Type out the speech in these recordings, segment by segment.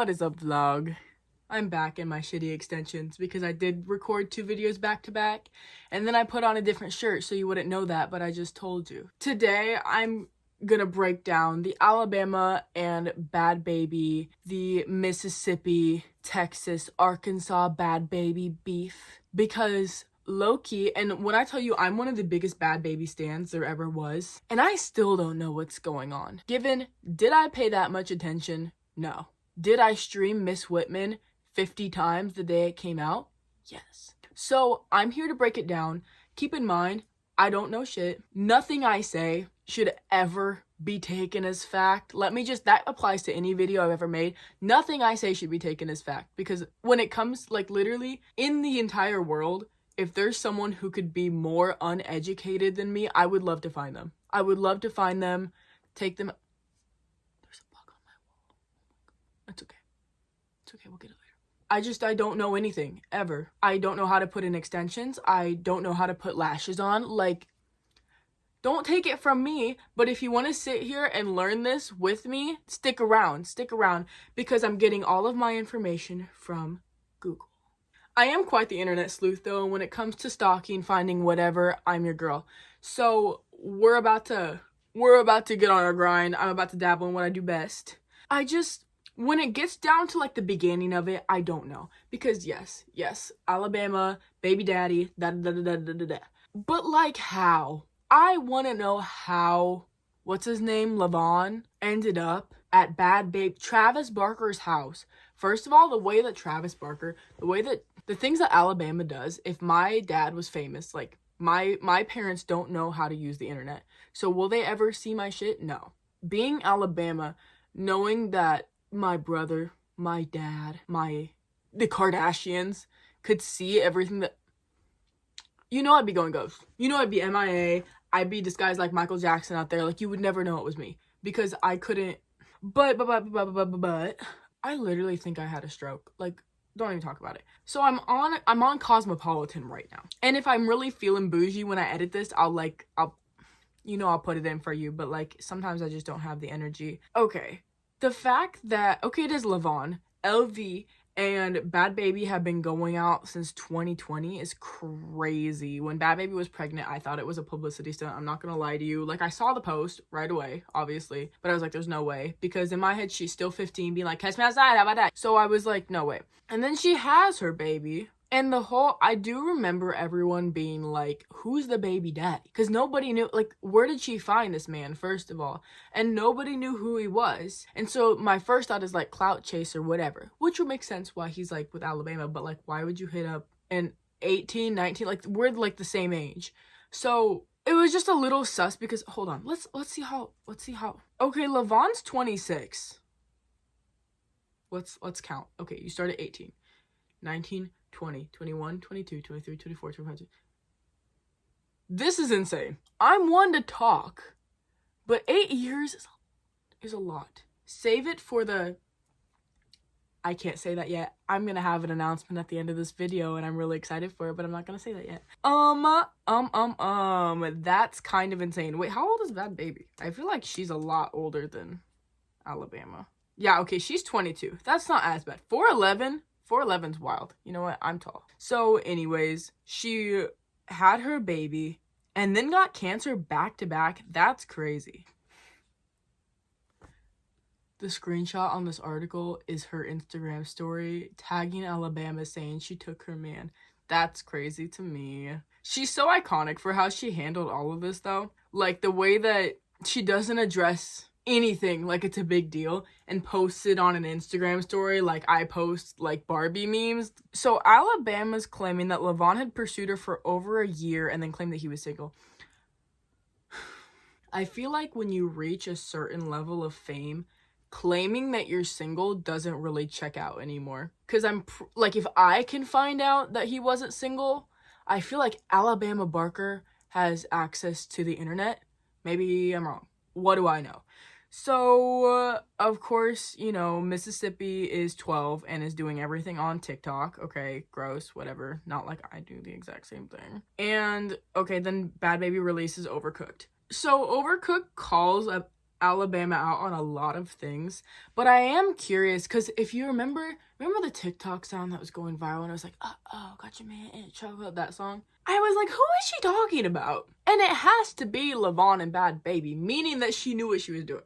What is up, vlog? I'm back in my shitty extensions because I did record 2 videos back to back, and then I put on a different shirt so you wouldn't know that, but I just told you. Today, I'm gonna break down the Alabama and Bad Baby, the Mississippi, Texas, Arkansas Bad Baby beef, because low-key, and when I tell you I'm one of the biggest Bad Baby stans there ever was, and I still don't know what's going on. Given, did I pay that much attention? No. Did I stream Miss Whitman 50 times the day it came out? Yes. So I'm here to break it down. Keep in mind, I don't know shit. Nothing I say should ever be taken as fact. That applies to any video I've ever made. Nothing I say should be taken as fact, because when it comes, like, literally in the entire world, if there's someone who could be more uneducated than me, I would love to find them. I would love to find them, take them. There's a bug on my wall. That's okay. It's okay, we'll get it later. I don't know anything, ever. I don't know how to put in extensions. I don't know how to put lashes on. Like, don't take it from me, but if you want to sit here and learn this with me, stick around, because I'm getting all of my information from Google. I am quite the internet sleuth, though, and when it comes to stalking, finding whatever, I'm your girl. So we're about to get on our grind. I'm about to dabble in what I do best. When it gets down to, like, the beginning of it, I don't know. Because, yes, Alabama, baby daddy, da-da-da-da-da-da-da. But, like, how? I want to know how, what's his name, Levon, ended up at Travis Barker's house. First of all, the things that Alabama does, if my dad was famous, like, my parents don't know how to use the internet. So will they ever see my shit? No. Being Alabama, knowing that my brother, my dad, the Kardashians could see everything that, I'd be going ghost. I'd be MIA. I'd be disguised like Michael Jackson out there. Like, you would never know it was me because I couldn't. But I literally think I had a stroke. Like, don't even talk about it. So I'm on Cosmopolitan right now. And if I'm really feeling bougie when I edit this, I'll put it in for you. But, like, sometimes I just don't have the energy. Okay. The fact that, it is Levon, LV, and Bad Baby have been going out since 2020 is crazy. When Bad Baby was pregnant, I thought it was a publicity stunt. I'm not gonna lie to you. Like, I saw the post right away, obviously, but I was like, there's no way. Because in my head, she's still 15, being like, catch me outside, how about that? So I was like, no way. And then she has her baby. And I do remember everyone being like, who's the baby daddy? Because nobody knew, like, where did she find this man, first of all? And nobody knew who he was. And so my first thought is, like, clout chaser, whatever. Which would make sense why he's, like, with Alabama. But, like, why would you hit up an 18, 19? Like, we're, like, the same age. So it was just a little sus because, hold on. Let's see how. Okay, Levon's 26. Let's count. Okay, you start at 18. 19, 20, 21, 22, 23, 24, 25. This is insane. I'm one to talk, but 8 years is a lot. Save it for I can't say that yet. I'm gonna have an announcement at the end of this video, and I'm really excited for it, but I'm not gonna say that yet. That's kind of insane. Wait, how old is Bad Baby? I feel like she's a lot older than Alabama. Yeah, okay, she's 22. That's not as bad. 4'11"'s wild. You know what? I'm tall. So anyways, she had her baby and then got cancer back to back. That's crazy. The screenshot on this article is her Instagram story tagging Alabama saying she took her man. That's crazy to me. She's so iconic for how she handled all of this, though. Like, the way that she doesn't address anything like it's a big deal and posts it on an Instagram story like I post, like, Barbie memes. So Alabama's claiming that Levon had pursued her for over a year and then claimed that he was single. I feel like when you reach a certain level of fame, claiming that you're single doesn't really check out anymore. Because like, if I can find out that he wasn't single, I feel like Alabama Barker has access to the internet. Maybe I'm wrong. What do I know? So, of course, Mississippi is 12 and is doing everything on TikTok. Okay, gross, whatever. Not like I do the exact same thing. And, okay, then Bad Baby releases Overcooked. So, Overcooked calls up Alabama out on a lot of things, but I am curious because if you remember the TikTok sound that was going viral and I was like, oh, got your man in trouble, that song. I was like, who is she talking about? And it has to be Levon and Bad Baby, meaning that she knew what she was doing.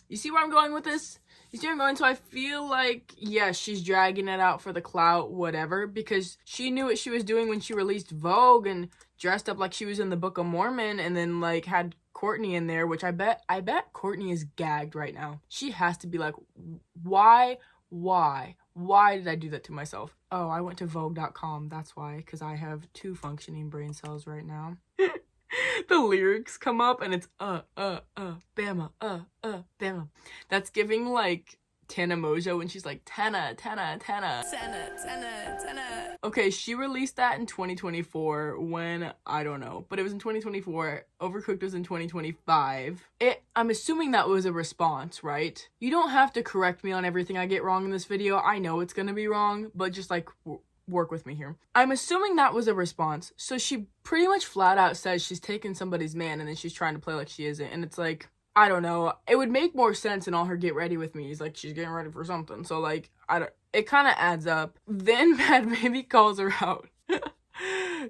You see where I'm going with this? You see where I'm going? So I feel like, yes, she's dragging it out for the clout, whatever, because she knew what she was doing when she released Vogue and dressed up like she was in the Book of Mormon and then, like, had Courtney in there, which I bet Courtney is gagged right now. She has to be like, why did I do that to myself? Oh, I went to Vogue.com, that's why, because I have 2 functioning brain cells right now. The lyrics come up and it's Bama, Bama. That's giving like Tana Mojo when she's like Tana. Okay, she released that in 2024 when, I don't know, but it was in 2024. Overcooked was in 2025. I'm assuming that was a response, right? You don't have to correct me on everything I get wrong in this video. I know it's gonna be wrong, but just like work with me here. I'm assuming that was a response. So she pretty much flat out says she's taking somebody's man and then she's trying to play like she isn't. And it's like, I don't know. It would make more sense in all her get ready with me. He's like, she's getting ready for something. So like, it kind of adds up. Then Bad Baby calls her out.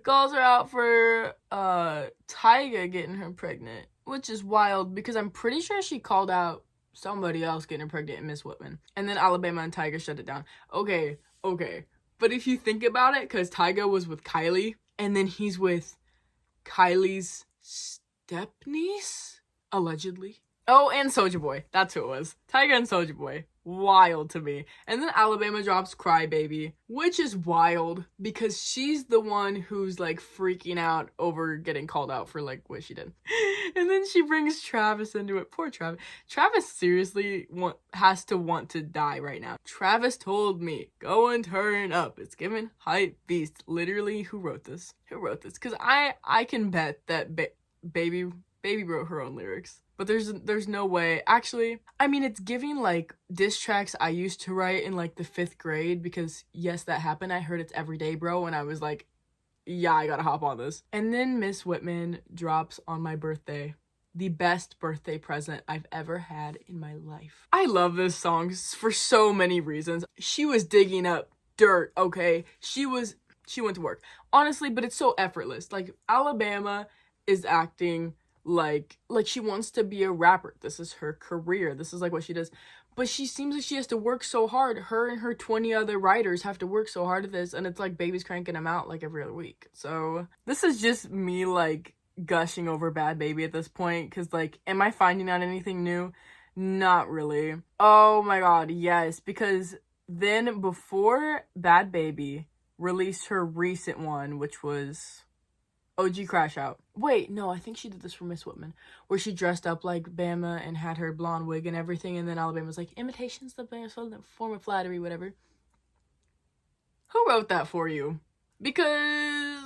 Calls her out for Tyga getting her pregnant, which is wild because I'm pretty sure she called out somebody else getting her pregnant in Miss Whitman. And then Alabama and Tyga shut it down. Okay. But if you think about it, because Tyga was with Kylie, and then he's with Kylie's step-niece? Allegedly. Oh, and Soulja Boy. That's who it was. Tyga and Soulja Boy. Wild to me. And then Alabama drops Cry Baby, which is wild because she's the one who's like freaking out over getting called out for like what she did. And then she brings Travis into it. Poor Travis. Travis seriously has to want to die right now. Travis told me, go and turn up. It's given hype beast. Literally, who wrote this? Because I can bet that Baby wrote her own lyrics. But there's no way. Actually, I mean, it's giving like diss tracks I used to write in like the 5th grade because yes, that happened. I heard It's Everyday Bro and I was like, yeah, I gotta hop on this. And then Miss Whitman drops on my birthday. The best birthday present I've ever had in my life. I love this song for so many reasons. She was digging up dirt, okay? She went to work. Honestly, but it's so effortless. Like, Alabama is acting like she wants to be a rapper. This is her career. This is like what she does. But she seems like she has to work so hard. Her and her 20 other writers have to work so hard at this, and it's like Baby's cranking them out like every other week. So this is just me like gushing over Bad Baby at this point, because like, am I finding out anything new? Not really. Oh my god, yes, because then before Bad Baby released her recent one, which was OG Crash Out. Wait, no, I think she did this for Miss Whitman, where she dressed up like Bama and had her blonde wig and everything, and then Alabama was like, imitation's the best form of flattery, whatever. Who wrote that for you? Because,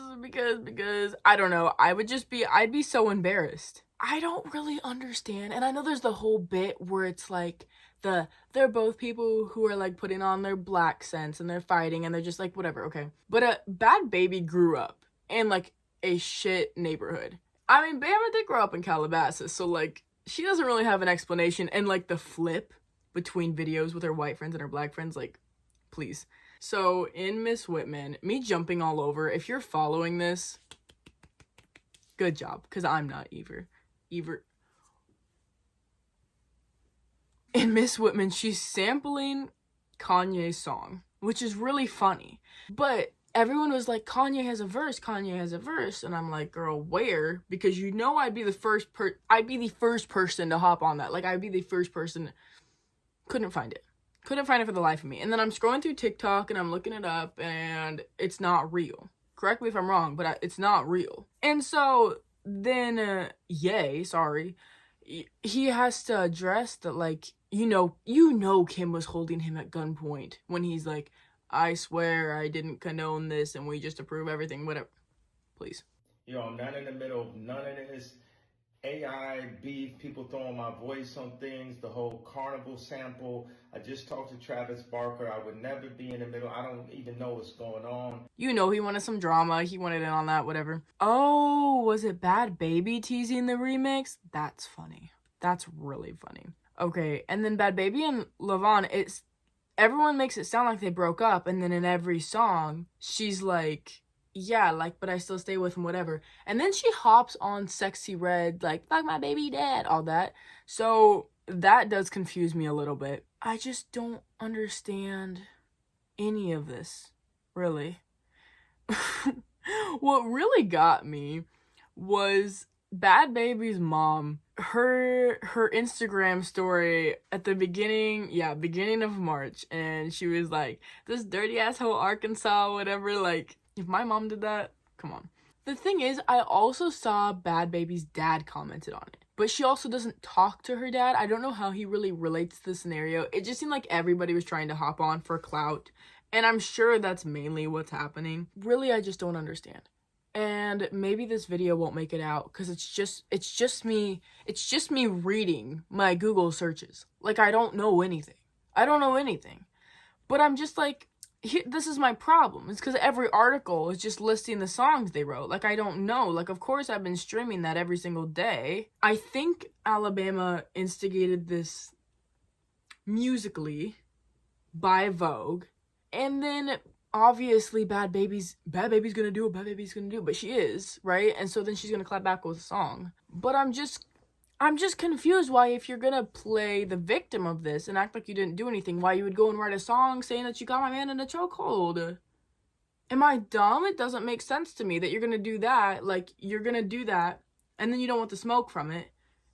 I don't know, I'd be so embarrassed. I don't really understand, and I know there's the whole bit where it's like, they're both people who are like putting on their black sense and they're fighting and they're just like, whatever, okay. But Bad Baby grew up in like a shit neighborhood. I mean, Bama did grow up in Calabasas, so like she doesn't really have an explanation. And like the flip between videos with her white friends and her black friends, like, please. So in Miss Whitman, me jumping all over, if you're following this, good job, because I'm not either. In Miss Whitman, she's sampling Kanye's song, which is really funny. But everyone was like, Kanye has a verse, and I'm like, girl, where? Because you know I'd be the first person to hop on that. Like, I'd be the first person. Couldn't find it for the life of me. And then I'm scrolling through TikTok and I'm looking it up and it's not real. Correct me if I'm wrong, but it's not real. And so then he has to address that, like, you know Kim was holding him at gunpoint when he's like, I swear I didn't condone this and we just approve everything, whatever. Please. Yo, I'm not in the middle of none of this AI beef, people throwing my voice on things, the whole carnival sample. I just talked to Travis Barker. I would never be in the middle. I don't even know what's going on. You know he wanted some drama. He wanted in on that, whatever. Oh, was it Bad Baby teasing the remix? That's funny. That's really funny. Okay, and then Bad Baby and Lavon, everyone makes it sound like they broke up, and then in every song, she's like, yeah, like, but I still stay with him, whatever. And then she hops on Sexy Red, like, fuck my baby dad, all that. So that does confuse me a little bit. I just don't understand any of this, really. What really got me was Bad Baby's mom. Her Instagram story at the beginning of March, and she was like, this dirty asshole Arkansas, whatever. Like, if my mom did that, come on. The thing is, I also saw Bad Baby's dad commented on it, but she also doesn't talk to her dad. I don't know how he really relates to the scenario. It just seemed like everybody was trying to hop on for clout, and I'm sure that's mainly what's happening. Really, I just don't understand. And maybe this video won't make it out because it's just me reading my Google searches. Like, I don't know anything. But I'm just like, this is my problem. It's because every article is just listing the songs they wrote. Like, I don't know. Like, of course I've been streaming that every single day. I think Alabama instigated this musically by Vogue, and then obviously Bad Baby's gonna do it, but she is, right? And so then she's gonna clap back with a song. But I'm just confused why, if you're gonna play the victim of this and act like you didn't do anything, why you would go and write a song saying that you got my man in a chokehold. Am I dumb? It doesn't make sense to me that you're gonna do that. Like, you're gonna do that, and then you don't want the smoke from it,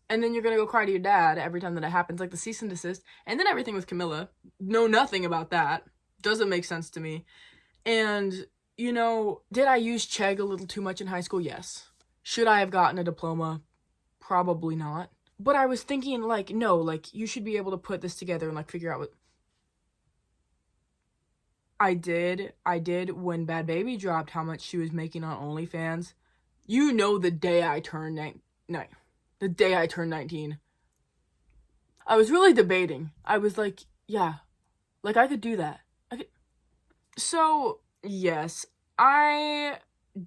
and then you're gonna go cry to your dad every time that it happens, like the cease and desist, and then everything with Camilla. Know nothing about that. Doesn't make sense to me. And, you know, did I use Chegg a little too much in high school? Yes. Should I have gotten a diploma? Probably not. But I was thinking, like, no, like, you should be able to put this together and, like, figure out what... I did when Bad Baby dropped how much she was making on OnlyFans. You know, the day I turned 19. I was really debating. I was like, yeah, like, I could do that. So, yes, I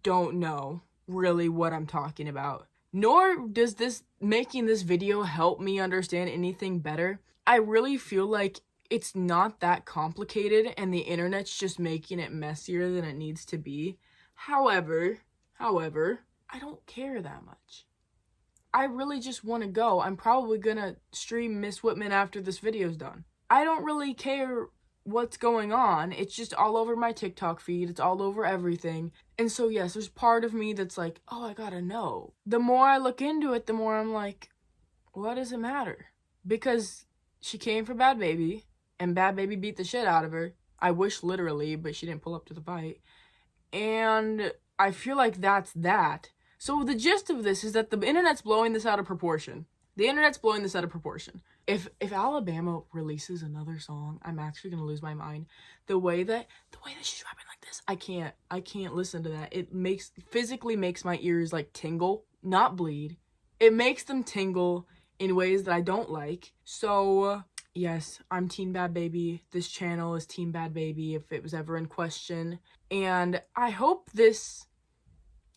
don't know really what I'm talking about. Nor does making this video help me understand anything better. I really feel like it's not that complicated and the internet's just making it messier than it needs to be. However, I don't care that much. I really just want to go. I'm probably gonna stream Miss Whitman after this video's done. I don't really care what's going on. It's just all over my TikTok feed. It's all over everything. And so, yes, there's part of me that's like, oh, I gotta know. The more I look into it, the more I'm like, what does it matter? Because she came for Bad Baby, and Bad Baby beat the shit out of her. I wish literally, but she didn't pull up to the fight. And I feel like that's that. So the gist of this is that the internet's blowing this out of proportion. If Alabama releases another song, I'm actually gonna lose my mind. The way that she's rapping like this, I can't listen to that. It physically makes my ears like tingle, not bleed. It makes them tingle in ways that I don't like. So yes, I'm Team Bad Baby. This channel is Team Bad Baby if it was ever in question. And I hope this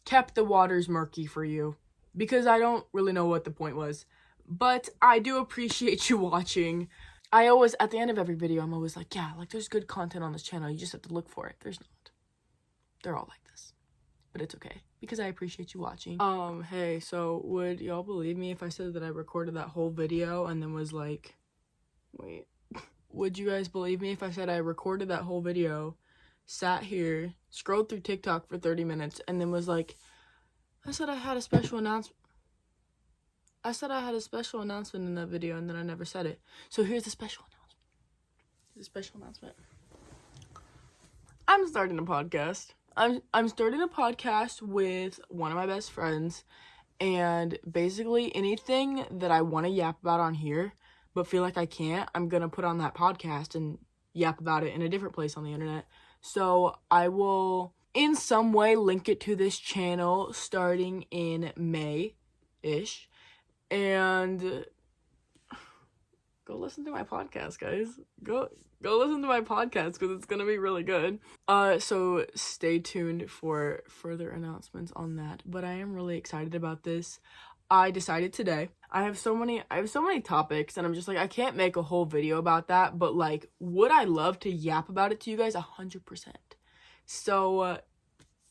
kept the waters murky for you, because I don't really know what the point was. But I do appreciate you watching. I always, at the end of every video, I'm always like, yeah, like, there's good content on this channel. You just have to look for it. There's not. They're all like this. But it's okay, because I appreciate you watching. Hey, so would y'all believe me if I said that I recorded that whole video and then was like, wait. Would you guys believe me if I said I recorded that whole video, sat here, scrolled through TikTok for 30 minutes, and then was like, I said I had a special announcement in that video, and then I never said it. So here's the special announcement. I'm starting a podcast. I'm starting a podcast with one of my best friends, and basically anything that I want to yap about on here but feel like I can't, I'm gonna put on that podcast and yap about it in a different place on the internet. So I will in some way link it to this channel starting in May-ish. And go listen to my podcast, guys. Go listen to my podcast, because it's gonna be really good. So stay tuned for further announcements on that. But I am really excited about this. I decided today. I have so many topics, and I'm just like, I can't make a whole video about that, but like, would I love to yap about it to you guys? 100%. So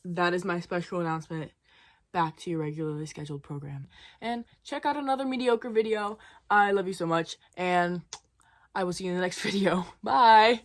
that is my special announcement. Back to your regularly scheduled program. And check out another mediocre video. I love you so much, and I will see you in the next video. Bye!